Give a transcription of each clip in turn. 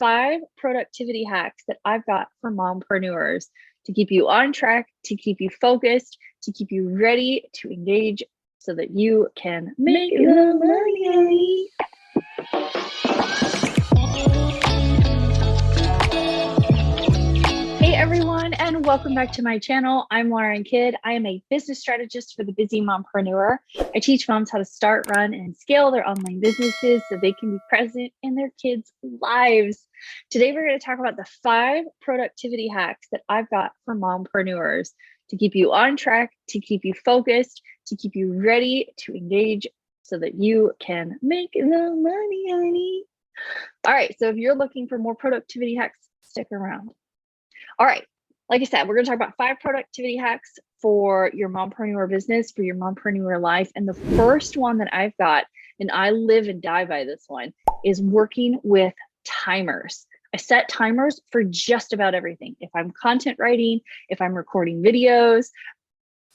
5 productivity hacks that I've got for mompreneurs to keep you on track, to keep you focused, to keep you ready to engage so that you can make the money. Hey everyone, and welcome back to my channel. I'm Lauren Kidd. I am a business strategist for the busy mompreneur. I teach moms how to start, run, and scale their online businesses so they can be present in their kids' lives. Today, we're going to talk about the 5 productivity hacks that I've got for mompreneurs to keep you on track, to keep you focused, to keep you ready to engage so that you can make the money, honey. All right, so if you're looking for more productivity hacks, stick around. All right, like I said, we're going to talk about 5 productivity hacks for your mompreneur business, for your mompreneur life. And the first one that I've got, and I live and die by this one, is working with timers. I set timers for just about everything. If I'm content writing, if I'm recording videos,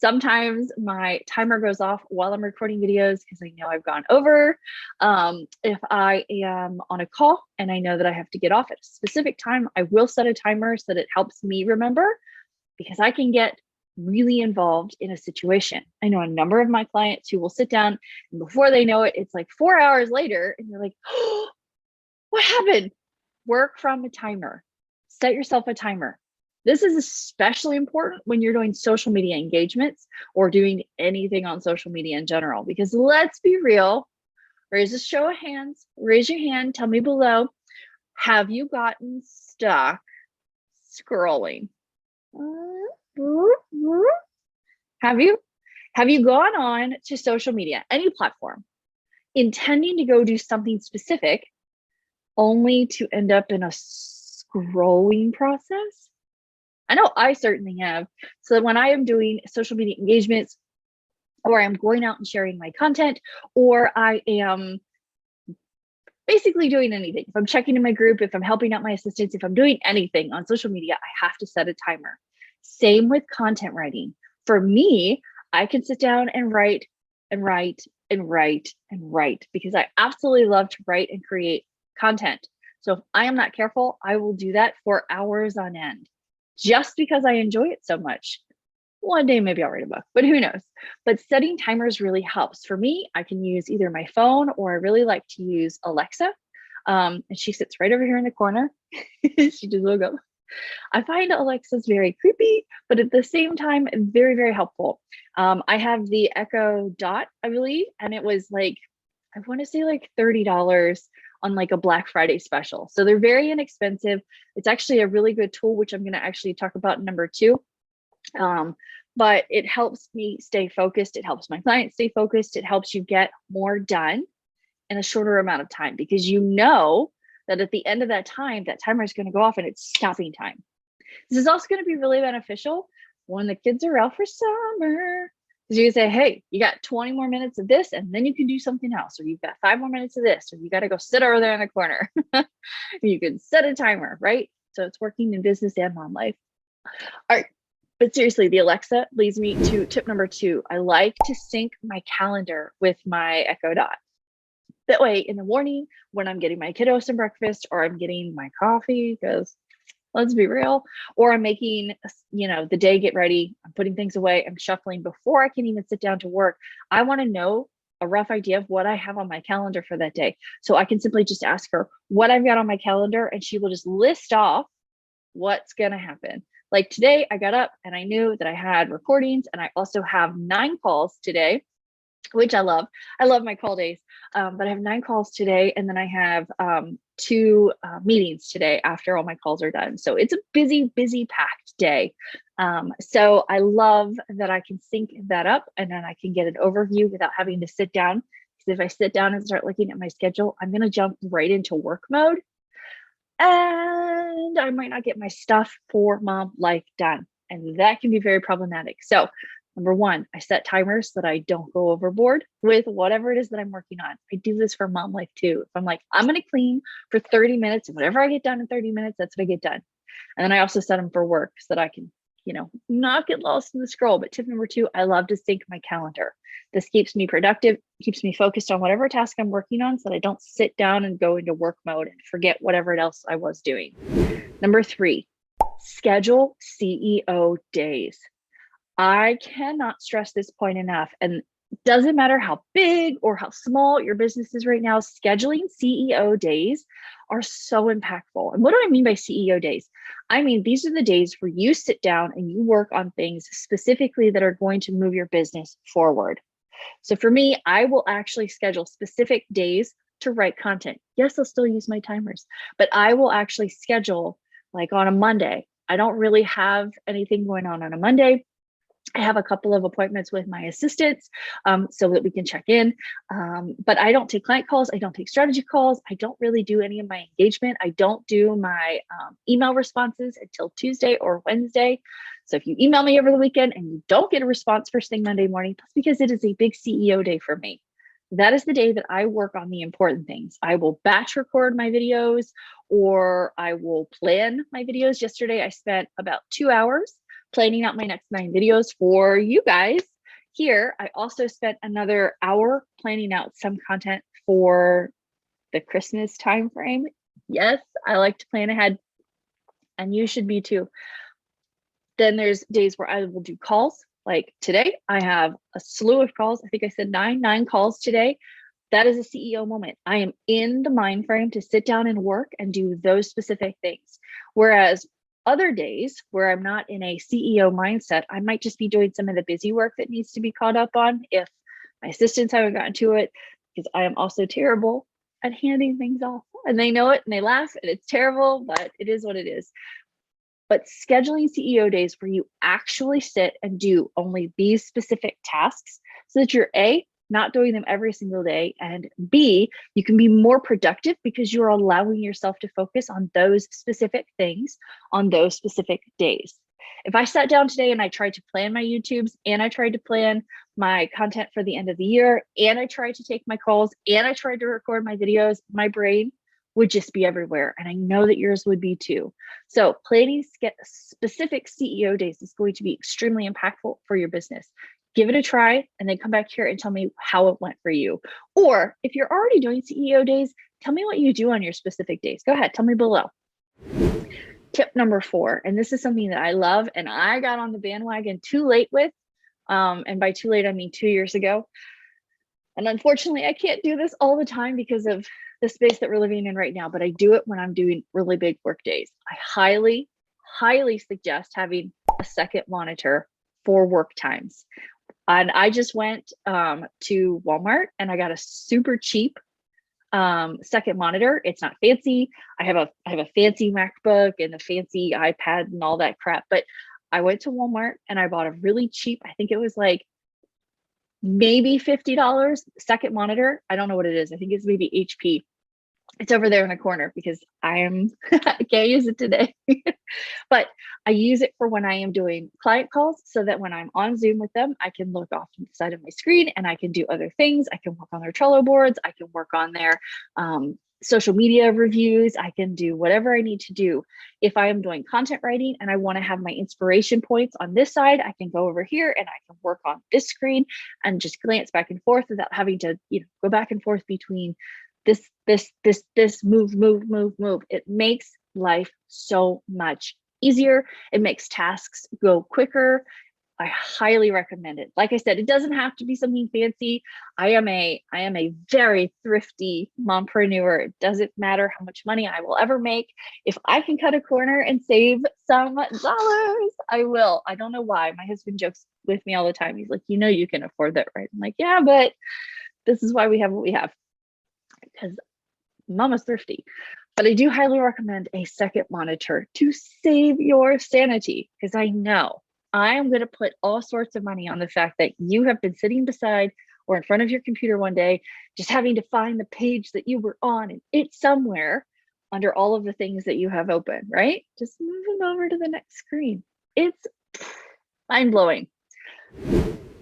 sometimes my timer goes off while I'm recording videos because I know I've gone over. If I am on a call and I know that I have to get off at a specific time, I will set a timer so that it helps me remember, because I can get really involved in a situation. I know a number of my clients who will sit down and before they know it, it's like 4 hours later and you're like, oh, what happened? Work from a timer. Set yourself a timer. This is especially important when you're doing social media engagements or doing anything on social media in general, because let's be real, raise a show of hands, raise your hand, tell me below, have you gotten stuck scrolling? Have you gone on to social media, any platform, intending to go do something specific only to end up in a scrolling process? I know I certainly have. So when I am doing social media engagements, or I'm going out and sharing my content, or I am basically doing anything, if I'm checking in my group, if I'm helping out my assistants, if I'm doing anything on social media, I have to set a timer. Same with content writing. For me, I can sit down and write and write and write and write because I absolutely love to write and create content. So if I am not careful, I will do that for hours on end, just because I enjoy it so much. One day, maybe I'll write a book, but who knows? But setting timers really helps. For me, I can use either my phone or I really like to use Alexa. And she sits right over here in the corner. She just will go. I find Alexa's very creepy, but at the same time, very, very helpful. I have the Echo Dot, I believe, and it was like, I want to say like $30 on like a Black Friday special. So they're very inexpensive. It's actually a really good tool, which I'm going to actually talk about in number 2. But it helps me stay focused. It helps my clients stay focused. It helps you get more done in a shorter amount of time, because you know that at the end of that time, that timer is going to go off and it's stopping time. This is also going to be really beneficial when the kids are out for summer. Because you can say, hey, you got 20 more minutes of this, and then you can do something else, or you've got 5 more minutes of this, or you got to go sit over there in the corner. You can set a timer, right? So it's working in business and mom life. All right. But seriously, the Alexa leads me to tip number 2. I like to sync my calendar with my Echo Dot. That way, in the morning, when I'm getting my kiddos some breakfast, or I'm getting my coffee, because let's be real, or I'm making, the day get ready, I'm putting things away, I'm shuffling before I can even sit down to work, I want to know a rough idea of what I have on my calendar for that day. So I can simply just ask her what I've got on my calendar, and she will just list off what's going to happen. Like today, I got up and I knew that I had recordings, and I also have 9 calls today, which I love. I love my call days, but I have 9 calls today, and then I have 2 meetings today after all my calls are done. So it's a busy, busy, packed day. So I love that I can sync that up, and then I can get an overview without having to sit down. Because if I sit down and start looking at my schedule, I'm going to jump right into work mode, and I might not get my stuff for mom life done. And that can be very problematic. So number 1, I set timers so that I don't go overboard with whatever it is that I'm working on. I do this for mom life too. If I'm like, I'm going to clean for 30 minutes, and whatever I get done in 30 minutes, that's what I get done. And then I also set them for work so that I can not get lost in the scroll. But tip number 2, I love to sync my calendar. This keeps me productive, keeps me focused on whatever task I'm working on so that I don't sit down and go into work mode and forget whatever else I was doing. Number 3, schedule CEO days. I cannot stress this point enough. And it doesn't matter how big or how small your business is right now, scheduling CEO days are so impactful. And what do I mean by CEO days? I mean, these are the days where you sit down and you work on things specifically that are going to move your business forward. So for me, I will actually schedule specific days to write content. Yes, I'll still use my timers, but I will actually schedule like on a Monday. I don't really have anything going on a Monday. I have a couple of appointments with my assistants so that we can check in. But I don't take client calls. I don't take strategy calls. I don't really do any of my engagement. I don't do my email responses until Tuesday or Wednesday. So if you email me over the weekend and you don't get a response first thing Monday morning, that's because it is a big CEO day for me. That is the day that I work on the important things. I will batch record my videos or I will plan my videos. Yesterday, I spent about 2 hours planning out my next 9 videos for you guys here. I also spent another hour planning out some content for the Christmas time frame. Yes, I like to plan ahead, and you should be too. Then there's days where I will do calls. Like today, I have a slew of calls. I think I said 9 calls today. That is a CEO moment. I am in the mind frame to sit down and work and do those specific things. Whereas other days where I'm not in a CEO mindset, I might just be doing some of the busy work that needs to be caught up on if my assistants haven't gotten to it, because I am also terrible at handing things off. And they know it and they laugh and it's terrible, but it is what it is. But scheduling CEO days where you actually sit and do only these specific tasks so that you're A, not doing them every single day, and B, you can be more productive because you're allowing yourself to focus on those specific things on those specific days. If I sat down today and I tried to plan my YouTubes and I tried to plan my content for the end of the year and I tried to take my calls and I tried to record my videos, my brain would just be everywhere. And I know that yours would be too. So planning specific CEO days is going to be extremely impactful for your business. Give it a try and then come back here and tell me how it went for you. Or if you're already doing CEO days, tell me what you do on your specific days. Go ahead, tell me below. Tip number 4, and this is something that I love and I got on the bandwagon too late with. And by too late, I mean 2 years ago. And unfortunately, I can't do this all the time because of the space that we're living in right now, but I do it when I'm doing really big work days. I highly, highly suggest having a second monitor for work times. And I just went to Walmart and I got a super cheap second monitor. It's not fancy. I have a fancy MacBook and a fancy iPad and all that crap, but I went to Walmart and I bought a really cheap, I think it was like maybe $50 second monitor. I don't know what it is. I think it's maybe HP. It's over there in the corner because I can't use it today. But I use it for when I am doing client calls so that when I'm on Zoom with them, I can look off to the side of my screen and I can do other things. I can work on their Trello boards. I can work on their social media reviews. I can do whatever I need to do. If I am doing content writing and I want to have my inspiration points on this side, I can go over here and I can work on this screen and just glance back and forth without having to, go back and forth between this, move. It makes life so much easier. It makes tasks go quicker. I highly recommend it. Like I said, it doesn't have to be something fancy. I am a very thrifty mompreneur. It doesn't matter how much money I will ever make. If I can cut a corner and save some dollars, I will. I don't know why. My husband jokes with me all the time. He's like, you can afford that, right? I'm like, yeah, but this is why we have what we have, because mama's thrifty. But I do highly recommend a second monitor to save your sanity, because I know I am going to put all sorts of money on the fact that you have been sitting beside or in front of your computer one day, just having to find the page that you were on, and it's somewhere under all of the things that you have open, right? Just move them over to the next screen. It's mind blowing.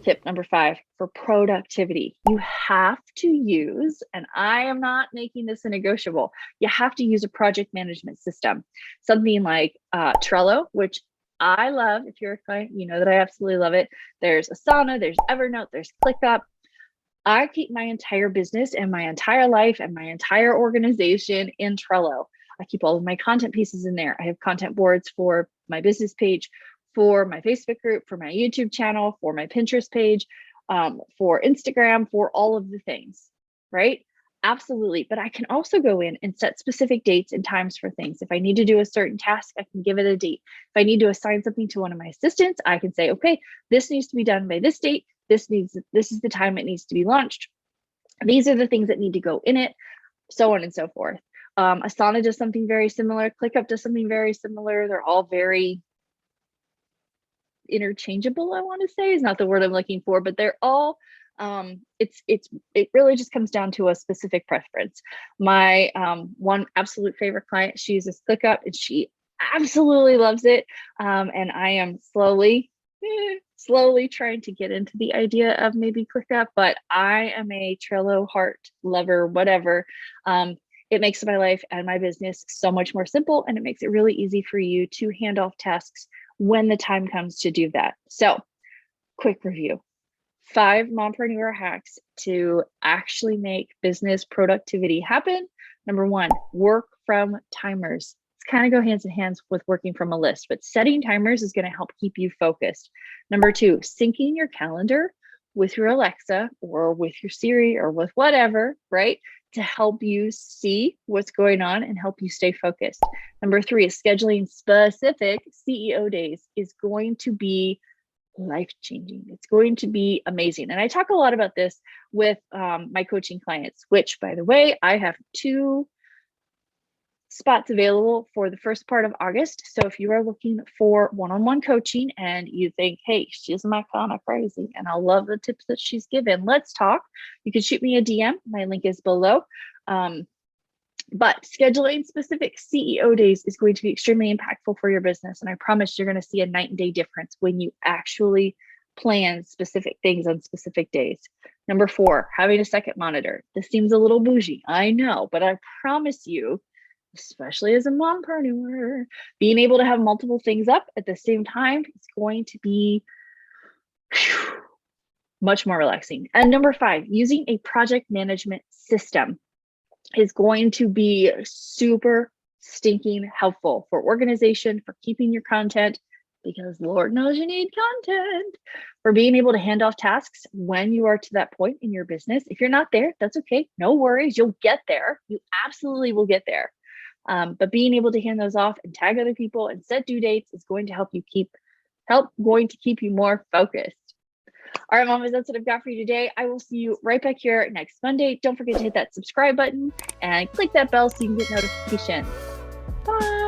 Tip number 5 for productivity. You have to use, and I am not making this a negotiable, you have to use a project management system, something like Trello, which I love, if you're a client, you know that I absolutely love it. There's Asana, there's Evernote, there's ClickUp. I keep my entire business and my entire life and my entire organization in Trello. I keep all of my content pieces in there. I have content boards for my business page, for my Facebook group, for my YouTube channel, for my Pinterest page, for Instagram, for all of the things, right? Absolutely. But I can also go in and set specific dates and times for things. If I need to do a certain task, I can give it a date. If I need to assign something to one of my assistants, I can say, okay, this needs to be done by this date. This is the time it needs to be launched. These are the things that need to go in it, so on and so forth. Asana does something very similar. ClickUp does something very similar. They're all very interchangeable, I want to say, is not the word I'm looking for, but they're all it really just comes down to a specific preference. My one absolute favorite client, she uses ClickUp and she absolutely loves it. And I am slowly trying to get into the idea of maybe ClickUp, but I am a Trello heart lover, whatever. It makes my life and my business so much more simple, and it makes it really easy for you to hand off tasks when the time comes to do that. So, quick review. 5 mompreneur hacks to actually make business productivity happen. Number 1, work from timers. It's kind of go hands in hand with working from a list, but setting timers is going to help keep you focused. Number 2, syncing your calendar with your Alexa or with your Siri or with whatever, right? To help you see what's going on and help you stay focused. Number 3 is scheduling specific CEO days is going to be life-changing. It's going to be amazing. And I talk a lot about this with my coaching clients, which, by the way, I have 2 spots available for the first part of August. So if you are looking for one-on-one coaching and you think, hey, she's my kind of crazy and I love the tips that she's given, let's talk. You can shoot me a DM. My link is below. But scheduling specific CEO days is going to be extremely impactful for your business. And I promise you're going to see a night and day difference when you actually plan specific things on specific days. Number 4, having a second monitor. This seems a little bougie, I know, but I promise you, especially as a mompreneur, being able to have multiple things up at the same time is going to be much more relaxing. And number 5, using a project management system is going to be super stinking helpful for organization, for keeping your content, because Lord knows you need content, for being able to hand off tasks when you are to that point in your business. If you're not there, that's okay. No worries. You'll get there. You absolutely will get there. But being able to hand those off and tag other people and set due dates is going to help you keep you more focused. All right, mamas, that's what I've got for you today. I will see you right back here next Monday. Don't forget to hit that subscribe button and click that bell so you can get notifications. Bye.